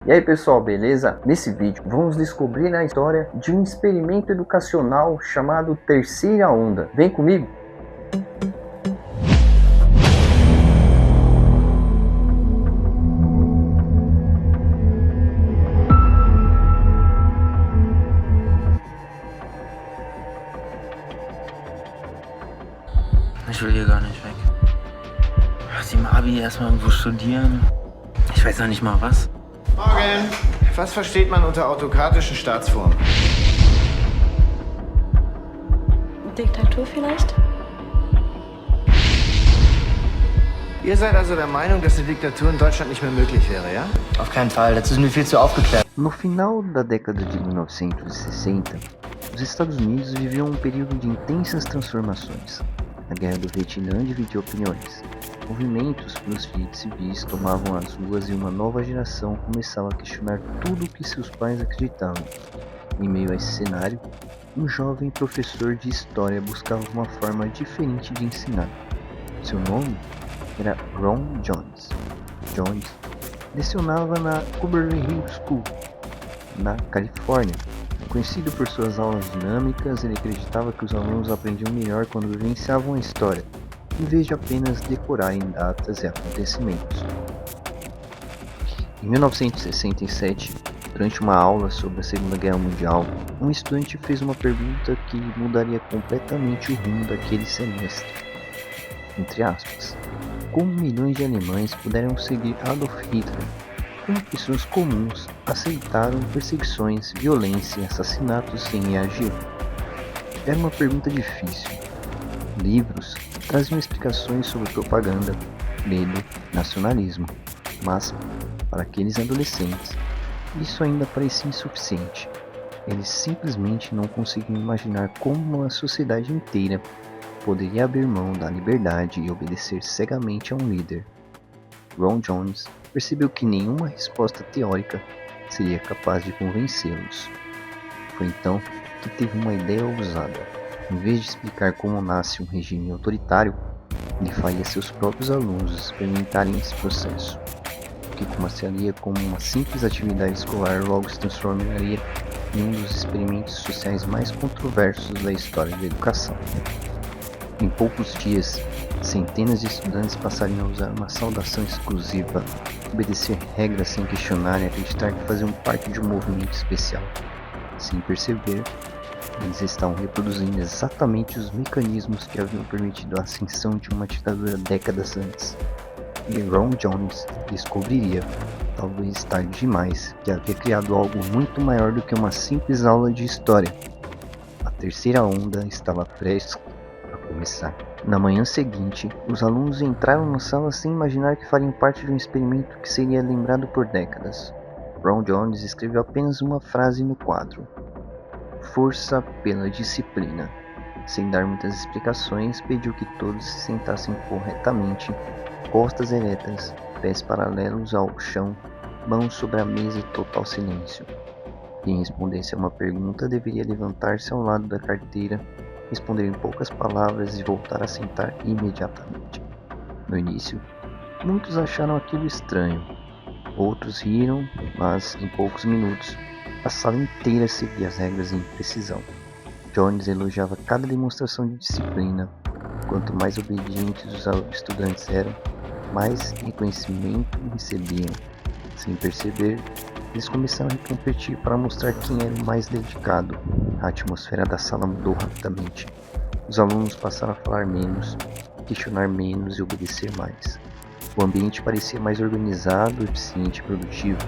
E aí pessoal, beleza? Nesse vídeo vamos descobrir a história de um experimento educacional chamado Terceira Onda. Vem comigo! Ich will hier gar nicht weg. Lass im Abi erstmal irgendwo studieren. Ich weiß noch nicht mal was. Morgen. Was versteht man unter autokratischen Staatsformen? Diktatur vielleicht? Ihr seid also der Meinung, dass eine Diktatur in Deutschland nicht mehr möglich wäre, ja? Auf keinen Fall, dazu sind wir viel zu aufgeklärt. No final da década de 1960, os Estados Unidos viviam um período de intensas transformações. A Guerra do Vietnã dividiu opiniões. Movimentos pelos direitos civis tomavam as ruas e uma nova geração começava a questionar tudo o que seus pais acreditavam. Em meio a esse cenário, um jovem professor de história buscava uma forma diferente de ensinar. Seu nome era Ron Jones. Jones lecionava na Cobblestone Hill School, na Califórnia. Conhecido por suas aulas dinâmicas, ele acreditava que os alunos aprendiam melhor quando vivenciavam a história, em vez de apenas decorarem datas e acontecimentos. Em 1967, durante uma aula sobre a Segunda Guerra Mundial, um estudante fez uma pergunta que mudaria completamente o rumo daquele semestre. Entre aspas, como milhões de alemães puderam seguir Adolf Hitler? Como pessoas comuns aceitaram perseguições, violência e assassinatos sem reagir? Era uma pergunta difícil. Livros traziam explicações sobre propaganda, medo, nacionalismo, mas, para aqueles adolescentes, isso ainda parecia insuficiente. Eles simplesmente não conseguiam imaginar como uma sociedade inteira poderia abrir mão da liberdade e obedecer cegamente a um líder. Ron Jones percebeu que nenhuma resposta teórica seria capaz de convencê-los. Foi então que teve uma ideia ousada. Em vez de explicar como nasce um regime autoritário, ele faria seus próprios alunos experimentarem esse processo, o que começaria como uma simples atividade escolar logo se transformaria em um dos experimentos sociais mais controversos da história da educação. Em poucos dias, centenas de estudantes passariam a usar uma saudação exclusiva, obedecer regras sem questionar e acreditar que faziam parte de um movimento especial. Sem perceber, eles estavam reproduzindo exatamente os mecanismos que haviam permitido a ascensão de uma ditadura décadas antes. E Ron Jones descobriria, talvez tarde demais, que havia criado algo muito maior do que uma simples aula de história. A terceira onda estava prestes a começar. Na manhã seguinte, os alunos entraram na sala sem imaginar que fariam parte de um experimento que seria lembrado por décadas. Ron Jones escreveu apenas uma frase no quadro: força pela disciplina. Sem dar muitas explicações, pediu que todos se sentassem corretamente, costas eretas, pés paralelos ao chão, mãos sobre a mesa e total silêncio. Quem respondesse a uma pergunta deveria levantar-se ao lado da carteira, responder em poucas palavras e voltar a sentar imediatamente. No início, muitos acharam aquilo estranho. Outros riram, mas em poucos minutos, a sala inteira seguia as regras em precisão. Jones elogiava cada demonstração de disciplina. Quanto mais obedientes os estudantes eram, mais reconhecimento recebiam. Sem perceber, eles começaram a competir para mostrar quem era o mais dedicado. A atmosfera da sala mudou rapidamente. Os alunos passaram a falar menos, questionar menos e obedecer mais. O ambiente parecia mais organizado, eficiente e produtivo.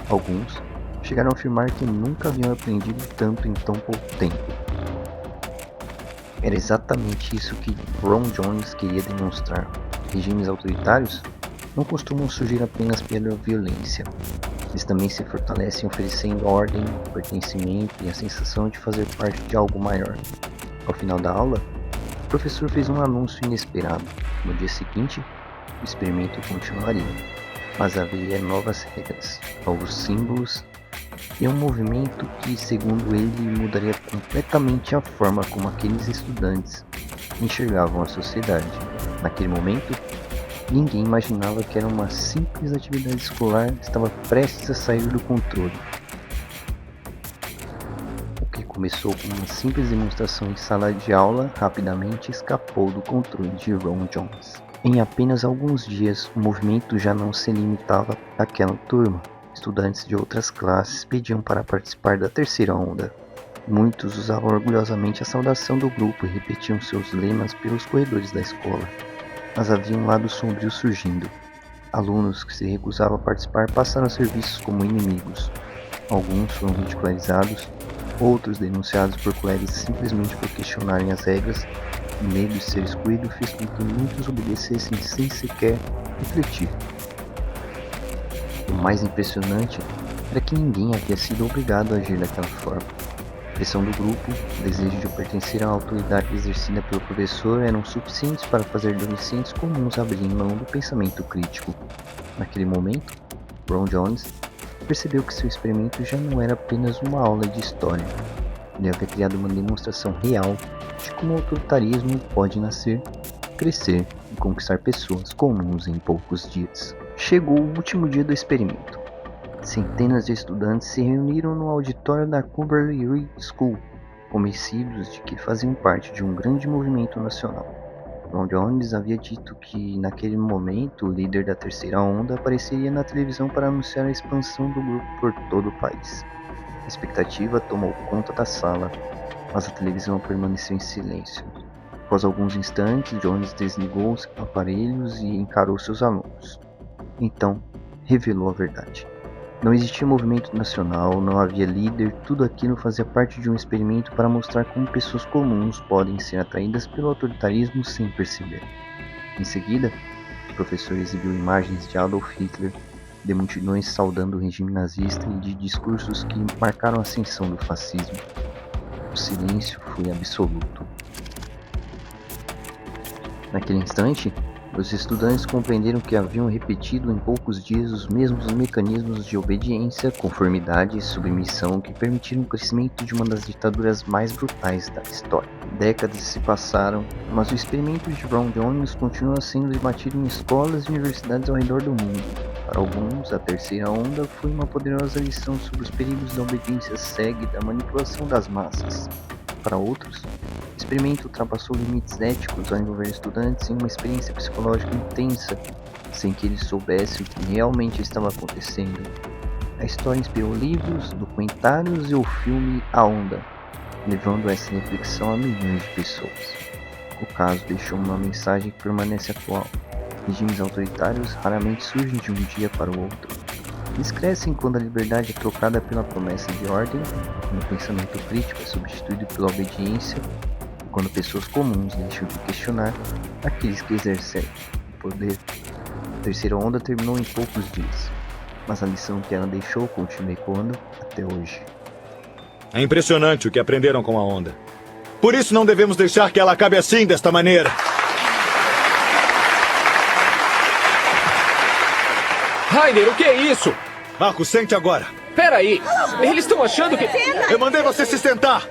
Alguns chegaram a afirmar que nunca haviam aprendido tanto em tão pouco tempo. Era exatamente isso que Ron Jones queria demonstrar. Regimes autoritários não costumam surgir apenas pela violência. Eles também se fortalecem oferecendo ordem, pertencimento e a sensação de fazer parte de algo maior. Ao final da aula, o professor fez um anúncio inesperado. No dia seguinte, o experimento continuaria, mas haveria novas regras, novos símbolos e um movimento que, segundo ele, mudaria completamente a forma como aqueles estudantes enxergavam a sociedade. Naquele momento, Ninguém imaginava que era uma simples atividade escolar que estava prestes a sair do controle. O que começou com uma simples demonstração em sala de aula rapidamente escapou do controle de Ron Jones. Em apenas alguns dias, o movimento já não se limitava àquela turma. Estudantes de outras classes pediam para participar da terceira onda. Muitos usavam orgulhosamente a saudação do grupo e repetiam seus lemas pelos corredores da escola. Mas havia um lado sombrio surgindo. Alunos que se recusavam a participar passaram a ser vistos como inimigos. Alguns foram ridicularizados, outros denunciados por colegas simplesmente por questionarem as regras. O medo de ser excluído fez com que muitos obedecessem sem sequer refletir. O mais impressionante era que ninguém havia sido obrigado a agir daquela forma. A pressão do grupo, o desejo de pertencer à autoridade exercida pelo professor eram suficientes para fazer adolescentes comuns abrirem mão do pensamento crítico. Naquele momento, Ron Jones percebeu que seu experimento já não era apenas uma aula de história. Ele havia criado uma demonstração real de como o autoritarismo pode nascer, crescer e conquistar pessoas comuns em poucos dias. Chegou o último dia do experimento. Centenas de estudantes se reuniram no auditório da Cumberland Reed School, convencidos de que faziam parte de um grande movimento nacional. Ron Jones havia dito que, naquele momento, o líder da terceira onda apareceria na televisão para anunciar a expansão do grupo por todo o país. A expectativa tomou conta da sala, mas a televisão permaneceu em silêncio. Após alguns instantes, Jones desligou os aparelhos e encarou seus alunos. Então, revelou a verdade. Não existia movimento nacional, não havia líder, tudo aquilo fazia parte de um experimento para mostrar como pessoas comuns podem ser atraídas pelo autoritarismo sem perceber. Em seguida, o professor exibiu imagens de Adolf Hitler, de multidões saudando o regime nazista e de discursos que marcaram a ascensão do fascismo. O silêncio foi absoluto. Naquele instante, os estudantes compreenderam que haviam repetido em poucos dias os mesmos mecanismos de obediência, conformidade e submissão que permitiram o crescimento de uma das ditaduras mais brutais da história. Décadas se passaram, mas o experimento de Ron Jones continua sendo debatido em escolas e universidades ao redor do mundo. Para alguns, a terceira onda foi uma poderosa lição sobre os perigos da obediência cega e da manipulação das massas. Para outros, o experimento ultrapassou limites éticos ao envolver estudantes em uma experiência psicológica intensa, sem que eles soubessem o que realmente estava acontecendo. A história inspirou livros, documentários e o filme A Onda, levando essa reflexão a milhões de pessoas. O caso deixou uma mensagem que permanece atual. Regimes autoritários raramente surgem de um dia para o outro. Eles crescem quando a liberdade é trocada pela promessa de ordem, quando o pensamento crítico é substituído pela obediência, e quando pessoas comuns deixam de questionar aqueles que exercem o poder. A terceira onda terminou em poucos dias, mas a lição que ela deixou continua ecoando até hoje. É impressionante o que aprenderam com a onda. Por isso não devemos deixar que ela acabe assim, desta maneira. Rainer, o que é isso? Marco, sente agora. Peraí, eles estão achando que... Eu mandei você se sentar.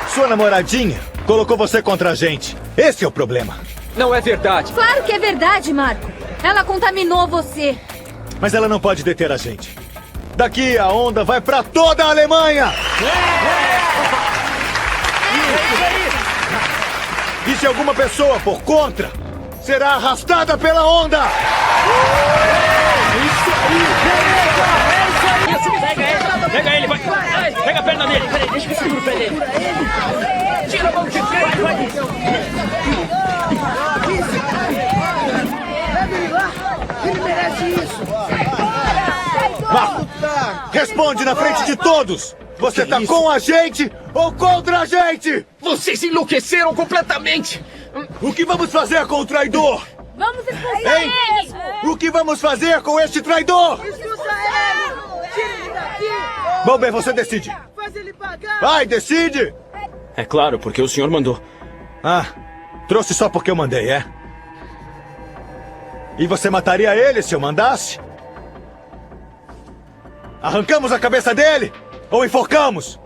Sua namoradinha colocou você contra a gente. Esse é o problema. Não é verdade. Claro que é verdade, Marco. Ela contaminou você. Mas ela não pode deter a gente. Daqui a onda vai pra toda a Alemanha! E se alguma pessoa for contra, será arrastada pela onda! Pega ele, vai! Pega a perna dele! Peraí, deixa que eu seguro o pé dele! Tira a mão de frente! Vai! Leve ele lá! Ele merece isso! Marco, responde na frente de todos! Você tá com a gente ou contra a gente? Vocês enlouqueceram completamente! O que vamos fazer com o traidor? Vamos expulsar Hein? ele! O que vamos fazer com este traidor? Expulsa ele! Tira ele daqui! Bom, bem, você decide. Faz ele pagar! Vai, decide! É claro, porque o senhor mandou. Ah, trouxe só porque eu mandei, é? E você mataria ele se eu mandasse? Arrancamos a cabeça dele? Ou enforcamos?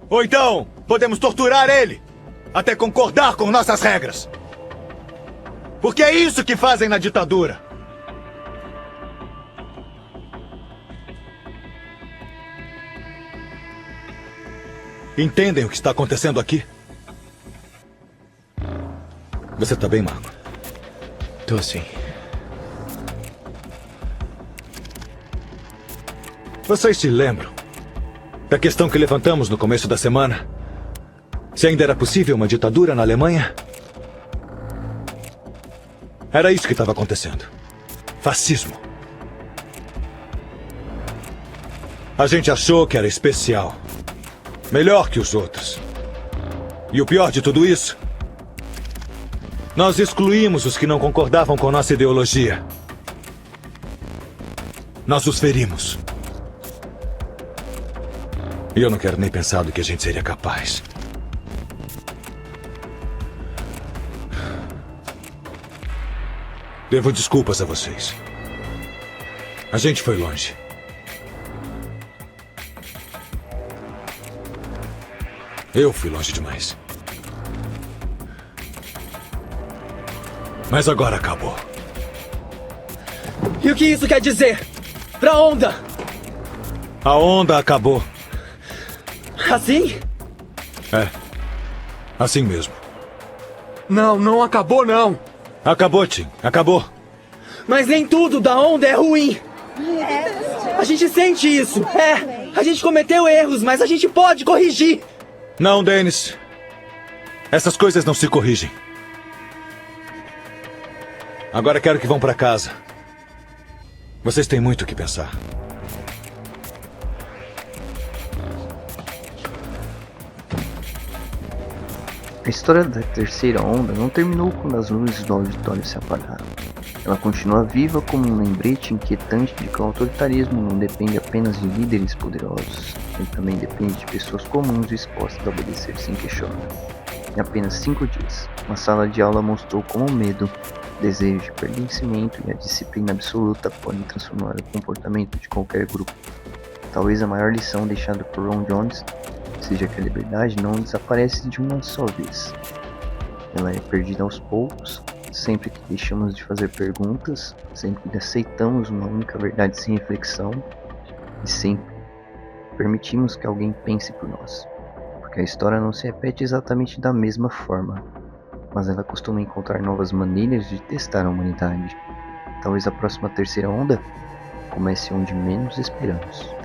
Ou então, podemos torturar ele? até concordar com nossas regras. Porque é isso que fazem na ditadura. Entendem o que está acontecendo aqui? Você tá bem, Marco? Tô sim. Vocês se lembram da questão que levantamos no começo da semana? Se ainda era possível uma ditadura na Alemanha? Era isso que estava acontecendo. Fascismo. A gente achou que era especial. Melhor que os outros. E o pior de tudo isso? Nós excluímos os que não concordavam com nossa ideologia. Nós os ferimos. E eu não quero nem pensar do que a gente seria capaz. Devo desculpas a vocês. A gente foi longe. Eu fui longe demais. Mas agora acabou. E o que isso quer dizer? Pra onda? A onda acabou. Assim? É. Assim mesmo. Não acabou não. Acabou, Tim. Acabou. Mas nem tudo da onda é ruim. A gente sente isso. A gente cometeu erros, mas a gente pode corrigir. Não, Dennis. Essas coisas não se corrigem. Agora quero que vão pra casa. Vocês têm muito o que pensar. A história da terceira onda não terminou quando as luzes do auditório se apagaram. Ela continua viva como um lembrete inquietante de que o autoritarismo não depende apenas de líderes poderosos, ele também depende de pessoas comuns dispostas a obedecer sem questionar. Em apenas 5 dias, uma sala de aula mostrou como o medo, o desejo de pertencimento e a disciplina absoluta podem transformar o comportamento de qualquer grupo. Talvez a maior lição deixada por Ron Jones seja que a liberdade não desaparece de uma só vez. Ela é perdida aos poucos, sempre que deixamos de fazer perguntas, sempre que aceitamos uma única verdade sem reflexão e sempre permitimos que alguém pense por nós. Porque a história não se repete exatamente da mesma forma, mas ela costuma encontrar novas maneiras de testar a humanidade. Talvez a próxima terceira onda comece onde menos esperamos.